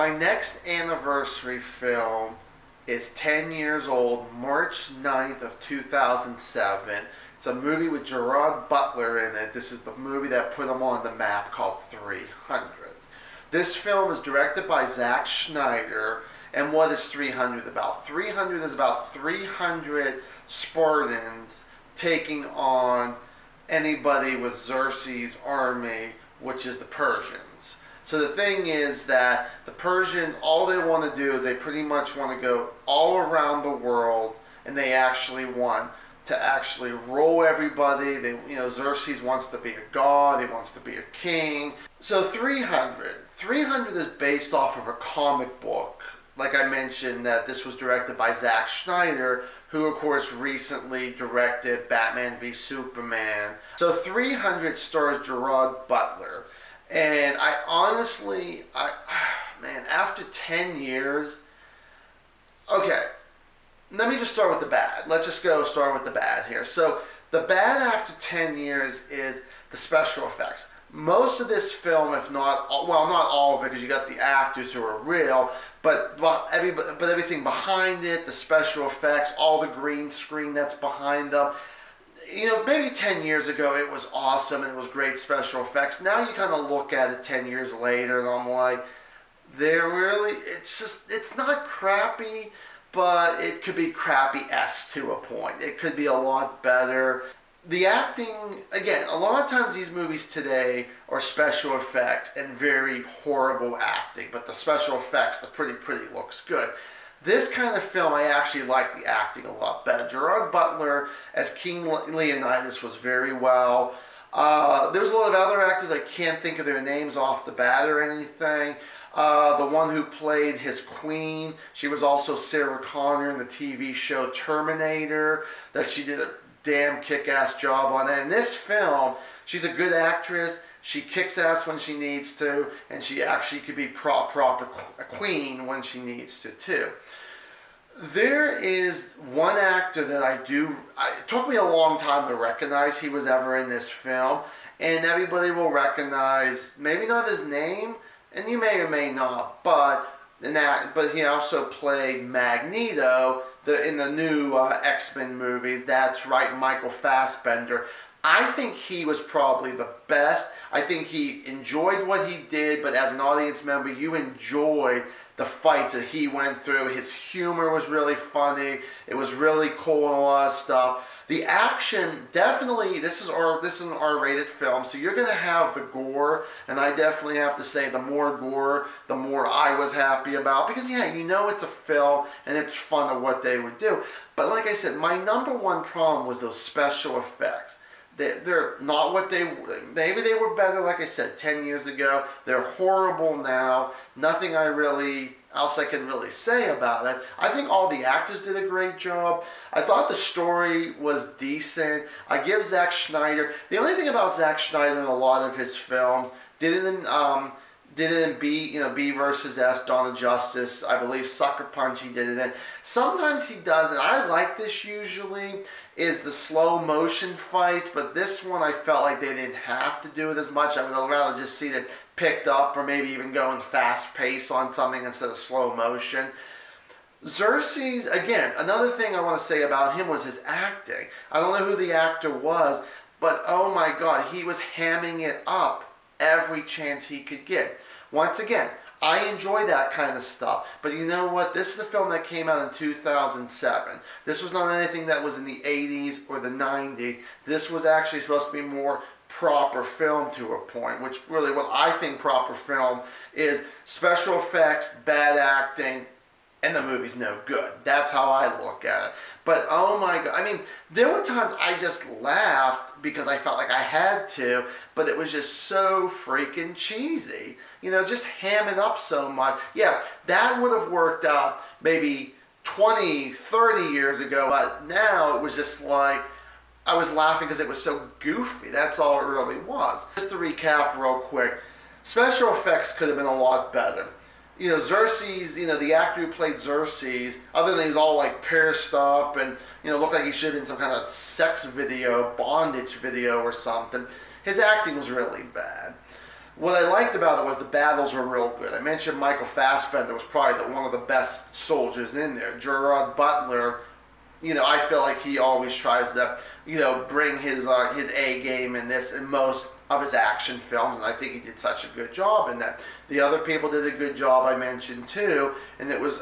My next anniversary film is 10 years old, March 9th of 2007. It's a movie with Gerald Butler in it. This is the movie that put him on the map, called 300. This film is directed by Zack Snyder. And what is 300 about? 300 is about 300 Spartans taking on anybody with Xerxes' army, which is the Persians. So the thing is that the Persians, all they want to do is they pretty much want to go all around the world, and they actually want to actually rule everybody. Xerxes wants to be a god, he wants to be a king. So 300 is based off of a comic book. Like I mentioned, that this was directed by Zack Snyder, who of course recently directed Batman v Superman. So 300 stars Gerald Butler. And I honestly, after 10 years, okay, let me just start with the bad. Let's just start with the bad here. So the bad after 10 years is the special effects. Most of this film, if not, well, not all of it, because you got the actors who are real, but everything behind it, the special effects, all the green screen that's behind them. Maybe 10 years ago it was awesome and it was great special effects. Now you kind of look at it 10 years later and I'm like, it's not crappy, but it could be crappy-esque to a point. It could be a lot better. The acting, again, a lot of times these movies today are special effects and very horrible acting, but the special effects, the pretty looks good. This kind of film, I actually like the acting a lot better. Gerald Butler as King Leonidas was very well. There's a lot of other actors, I can't think of their names off the bat or anything. The one who played his queen, she was also Sarah Connor in the TV show Terminator, that she did a damn kick-ass job on it. In this film, she's a good actress. She kicks ass when she needs to, and she actually could be proper a queen when she needs to too. There is one actor that it took me a long time to recognize he was ever in this film, and everybody will recognize, maybe not his name, and you may or may not, but he also played Magneto in the new X-Men movies. That's right, Michael Fassbender. I think he was probably the best. I think he enjoyed what he did, but as an audience member, you enjoyed the fights that he went through. His humor was really funny. It was really cool and a lot of stuff. The action, definitely, this is an R-rated film, so you're going to have the gore, and I definitely have to say the more gore, the more I was happy about, because it's a film, and it's fun of what they would do. But like I said, my number one problem was those special effects. They're not what maybe they were better, like I said, 10 years ago. They're horrible now. Nothing else I can really say about it. I think all the actors did a great job. I thought the story was decent. I give Zack Snyder, the only thing about Zack Snyder in a lot of his films, did it in B versus S, Dawn of Justice, I believe Sucker Punch he did it in. Sometimes he does, and I like this usually, is the slow motion fights, but this one I felt like they didn't have to do it as much. I would rather just see it picked up, or maybe even going fast pace on something instead of slow motion. Xerxes, again, another thing I want to say about him was his acting. I don't know who the actor was, but oh my god, he was hamming it up every chance he could get. Once again, I enjoy that kind of stuff. But you know what? This is a film that came out in 2007. This was not anything that was in the 80s or the 90s. This was actually supposed to be more proper film to a point, which really what I think proper film is: special effects, bad acting, and the movie's no good. That's how I look at it. But oh my god, there were times I just laughed because I felt like I had to, but it was just so freaking cheesy. Just hamming up so much. Yeah, that would have worked out maybe 20, 30 years ago, but now it was just like, I was laughing because it was so goofy. That's all it really was. Just to recap real quick, special effects could have been a lot better. Xerxes, the actor who played Xerxes, other than he's all like pierced up and, looked like he should have been some kind of sex video, bondage video or something, his acting was really bad. What I liked about it was the battles were real good. I mentioned Michael Fassbender was probably one of the best soldiers in there. Gerald Butler, I feel like he always tries to, bring his A game in this and most of his action films, and I think he did such a good job in that. The other people did a good job, I mentioned too, and it was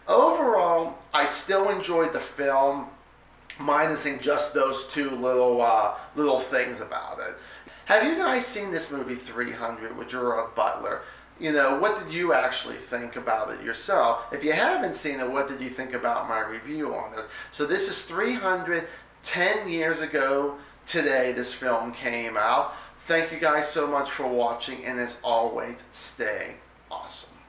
overall, I still enjoyed the film, minusing just those two little things about it. Have you guys seen this movie 300 with Gerald Butler? What did you actually think about it yourself? If you haven't seen it, what did you think about my review on this? So this is 300, 10 years ago today this film came out. Thank you guys so much for watching, and as always, stay awesome.